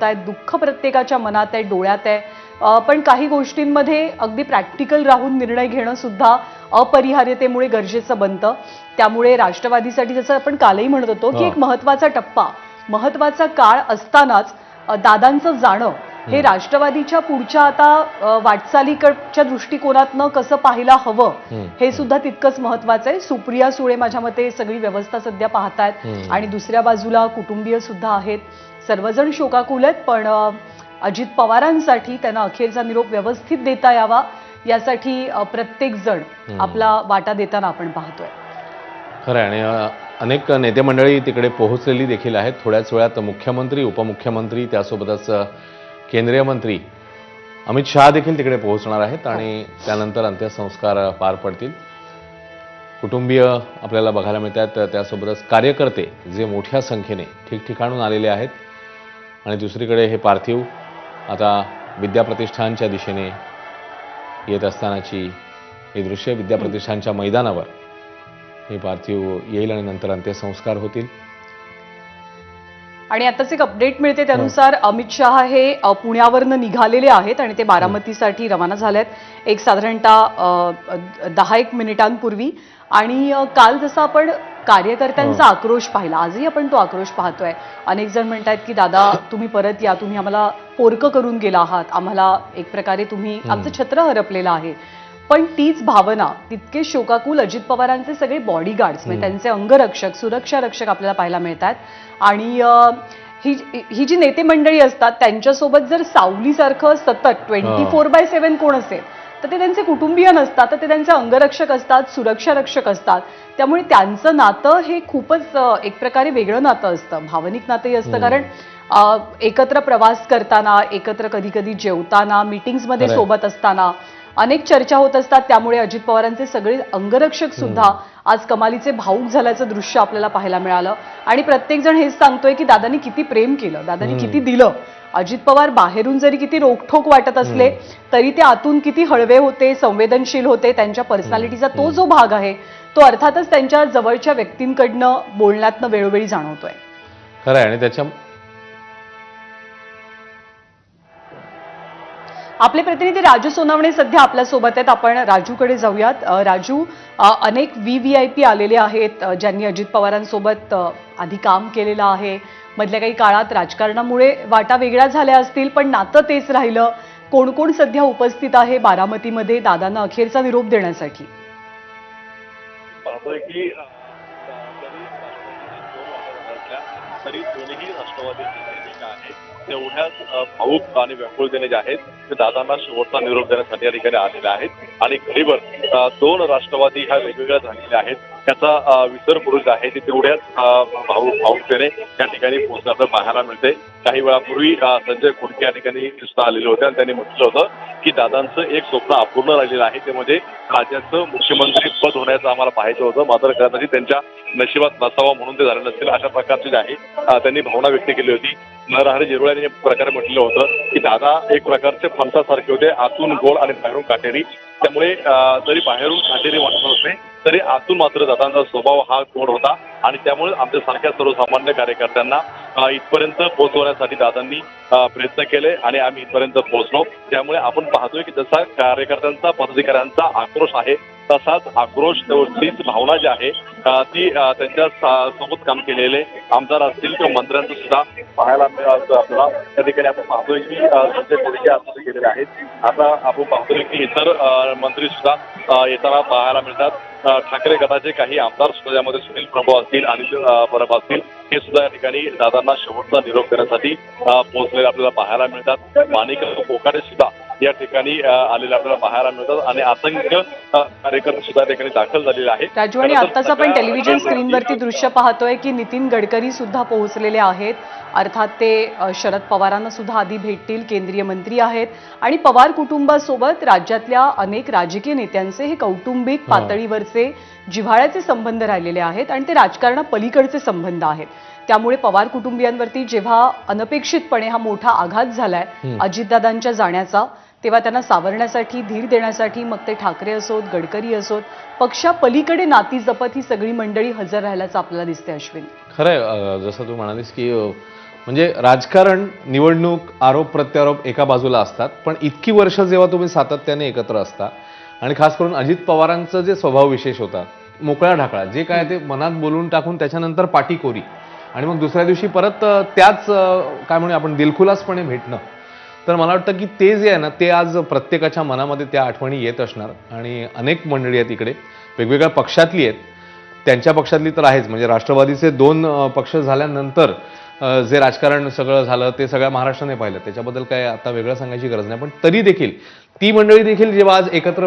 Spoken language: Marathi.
आहेत, दुःख प्रत्येकाच्या मनात आहे, डोळ्यात आहे. पण काही गोष्टींमध्ये अगदी प्रॅक्टिकल राहून निर्णय घेणं सुद्धा अपरिहार्यतेमुळे गरजेचं बनतं. त्यामुळे राष्ट्रवादीसाठी जसं आपण कालही म्हणत होतो की एक महत्त्वाचा टप्पा, महत्त्वाचा काळ असतानाच दादांचं जाणं हे राष्ट्रवादीच्या पुढच्या आता वाटचालीकडच्या दृष्टिकोनातनं कसं पाहायला हवं हे सुद्धा तितकंच महत्त्वाचं आहे. सुप्रिया सुळे माझ्या मते सगळी व्यवस्था सध्या पाहतायत आणि दुसऱ्या बाजूला कुटुंबीय सुद्धा आहेत. सर्वजण शोकाकुल आहेत, पण अजित पवारांसाठी त्यांना अखेरचा निरोप व्यवस्थित देता यावा यासाठी प्रत्येक जण आपला वाटा देताना आपण पाहतोय. खरं आणि अनेक नेते मंडळी तिकडे पोहोचलेली देखील आहेत. थोड्याच वेळात मुख्यमंत्री, उपमुख्यमंत्री, त्यासोबतच केंद्रीय मंत्री अमित शहा देखील तिकडे पोहोचणार आहेत आणि त्यानंतर अंत्यसंस्कार पार पडतील. कुटुंबीय आपल्याला बघायला मिळतात, त्यासोबतच कार्यकर्ते जे मोठ्या संख्येने ठिकठिकाणून आलेले आहेत. आणि दुसरीकडे हे पार्थिव आता विद्याप्रतिष्ठानच्या दिशेने येत असतानाची हे दृश्य, विद्याप्रतिष्ठानच्या मैदानावर हे पार्थिव येईल आणि नंतर अंत्यसंस्कार होतील. आणि आताच एक अपडेट मिळते त्यानुसार अमित शहा हे पुण्यावरनं निघालेले आहेत आणि ते बारामतीसाठी रवाना झालेत एक साधारणतः 10-1 मिनिटांपूर्वी. आणि काल जसं आपण कार्यकर्त्यांचा आक्रोश पाहिला, आजही आपण तो आक्रोश पाहतोय. अनेक जण म्हणतात की दादा तुम्ही परत या, तुम्ही आम्हाला पोरकं करून गेला आहात, आम्हाला एक प्रकारे तुम्ही आमचं छत्र हरपलेलं आहे. पण तीच भावना, तितके शोकाकुल अजित पवारांचे सगळे बॉडीगार्ड्स म्हणजे त्यांचे अंगरक्षक, सुरक्षा रक्षक आपल्याला पाहायला मिळतात. आणि ही जी नेते मंडळी असतात त्यांच्यासोबत जर सावलीसारखं सतत 24/7 कोण असेल तर ते त्यांचे कुटुंबीय नसतात, तर ते त्यांचे अंगरक्षक असतात, सुरक्षा रक्षक असतात. त्यामुळे त्यांचं नातं हे खूपच एक प्रकारे वेगळं नातं असतं, भावनिक नातंही असतं. कारण एकत्र प्रवास करताना, एकत्र कधी कधी जेवताना, मीटिंग्समध्ये सोबत असताना अनेक चर्चा होत असतात. त्यामुळे अजित पवारांचे सगळे अंगरक्षक सुद्धा आज कमालीचे भाऊक झाल्याचं दृश्य आपल्याला पाहायला मिळालं. आणि प्रत्येक जण हेच सांगतोय की दादांनी किती प्रेम केलं, दादांनी किती दिलं. अजित पवार बाहेरून जरी किती रोखठोक वाटत असले तरी ते आतून किती हळवे होते, संवेदनशील होते. त्यांच्या पर्सनॅलिटीचा तो जो भाग आहे तो अर्थातच त्यांच्या जवळच्या व्यक्तींकडनं बोलण्यातनं वेळोवेळी जाणवतोय. खरं आहे. आणि त्याच्या आपले प्रतिनिधी राजू सोनावणे सध्या आपल्यासोबत आहेत. आपण राजूकडे जाऊयात. राजू, अनेक VVIP आलेले आहेत ज्यांनी अजित पवारांसोबत आधी काम केलेलं आहे. मधल्या काही काळात राजकारणामुळे वाटा वेगळ्या झाल्या असतील, पण नातं तेच राहिलं. कोण कोण सध्या उपस्थित आहे बारामतीमध्ये दादांना अखेरचा निरोप देण्यासाठी? पाहतोय की तरी दोन्ही राष्ट्रवादी आहेत तेवढ्याच भाऊक आणि व्याकुळतेने जे आहेत ते दादांना शेवटचा निरोप देण्यासाठी या ठिकाणी आलेले आहेत. आणि खरीबर 2 राष्ट्रवादी ह्या वेगवेगळ्या झालेल्या आहेत, त्याचा विसर पुरुष आहे ते तेवढ्याच भाऊकतेने त्या ठिकाणी पोहोचण्याचं पाहायला मिळते. काही वेळापूर्वी संजय खोडके या ठिकाणी सुद्धा आलेले होते आणि त्यांनी म्हटलं होतं की दादांचं एक स्वप्न अपूर्ण राहिलेलं आहे, ते म्हणजे राज्याचं मुख्यमंत्री पद होण्याचं आम्हाला पाहायचं होतं, मात्र कदाचित त्यांच्या नशिबात नसावं म्हणून ते झालं नसेल, अशा प्रकारची जे आहे त्यांनी भावना व्यक्त केली होती. नरहरी झिरवळ यांनी प्रकारे म्हटलं होतं की दादा एक प्रकारचे फणसासारखे होते, आतून गोड आणि बाहेरून काटेरी. त्यामुळे जरी बाहेरून काटेरी वाटत असते तरी आतून मात्र दादांचा स्वभाव हा गोड होता. आणि त्यामुळे आमच्या सारख्या सर्वसामान्य कार्यकर्त्यांना इथपर्यंत पोहोचवण्यासाठी दादांनी प्रयत्न केले आणि आम्ही इथपर्यंत पोहोचलो. त्यामुळे आपण पाहतोय की जसा कार्यकर्त्यांचा, पदाधिकाऱ्यांचा आक्रोश आहे तसाच आक्रोश, तीच भावना जी आहे ती त्यांच्या सोबत काम केलेले आमदार असतील किंवा मंत्र्यांचं सुद्धा पाहायला मिळालं आपल्याला. त्या ठिकाणी आपण पाहतोय की संजय खोडके आतमध्ये गेलेले आहेत. आता आपण पाहतोय की इतर मंत्री सुद्धा येताना पाहायला मिळतात. ठाकरे गटाचे काही आमदार सुद्धा यामध्ये सुनील प्रभू असतील, अनिल परब असतील, हे सुद्धा या ठिकाणी दादांना शेवटचा निरोप देण्यासाठी पोहोचलेले आपल्याला पाहायला मिळतात. माणिक कोकाटे सुद्धा या ठिकाणी आलेले आपल्याला पाहायला मिळतात आणि असंख्य कार्यकर्ते सुद्धा या ठिकाणी दाखल झालेले आहेत. राजू, आणि आताच आपण टेलिव्हिजन स्क्रीनवरती दृश्य पाहतोय की नितीन गडकरी सुद्धा पोहोचलेले आहेत. अर्थात ते शरद पवारांना सुद्धा आधी भेटतील, केंद्रीय मंत्री आहेत. आणि पवार कुटुंबासोबत राज्यातल्या अनेक राजकीय नेत्यांचे हे कौटुंबिक पातळीवरचे जिव्हाळ्याचे संबंध राहिलेले आहेत आणि ते राजकारणापलीकडचे संबंध आहेत. त्यामुळे पवार कुटुंबियांवरती जेव्हा अनपेक्षितपणे हा मोठा आघात झालाय अजितदादांच्या जाण्याचा, तेव्हा त्यांना सावरण्यासाठी, धीर देण्यासाठी मग ते ठाकरे असोत, गडकरी असोत, पक्षापलीकडे नाती जपत ही सगळी मंडळी हजर राहिल्याचं आपल्याला दिसते. अश्विन, खरंय, जसं तू म्हणालीस की म्हणजे राजकारण, निवडणूक, आरोप प्रत्यारोप एका बाजूला असतात, पण इतकी वर्ष जेव्हा तुम्ही सातत्याने एकत्र असता आणि खास करून अजित पवारांचं जे स्वभाव विशेष होता, मोकळा ढाकळा, जे काय ते मनात बोलून टाकून त्याच्यानंतर पाटीकोरी आणि मग दुसऱ्या दिवशी परत त्याच काय म्हणूया आपण दिलखुलासपणे भेटणं. तर मला वाटतं की ते जे आहे ना, ते आज प्रत्येकाच्या मनामध्ये त्या आठवणी येत असणार. आणि अनेक मंडळी आहेत इकडे, वेगवेगळ्या पक्षातली आहेत. त्यांच्या पक्षातली तर आहेच, म्हणजे राष्ट्रवादीचे 2 पक्ष झाल्यानंतर जे राजकारण सगळं झालं ते सगळ्या महाराष्ट्राने पाहिलं. त्याच्याबद्दल काय आता वेगळं सांगायची गरज नाही, पण तरी देखील ती मंडळी देखील जेव्हा आज एकत्र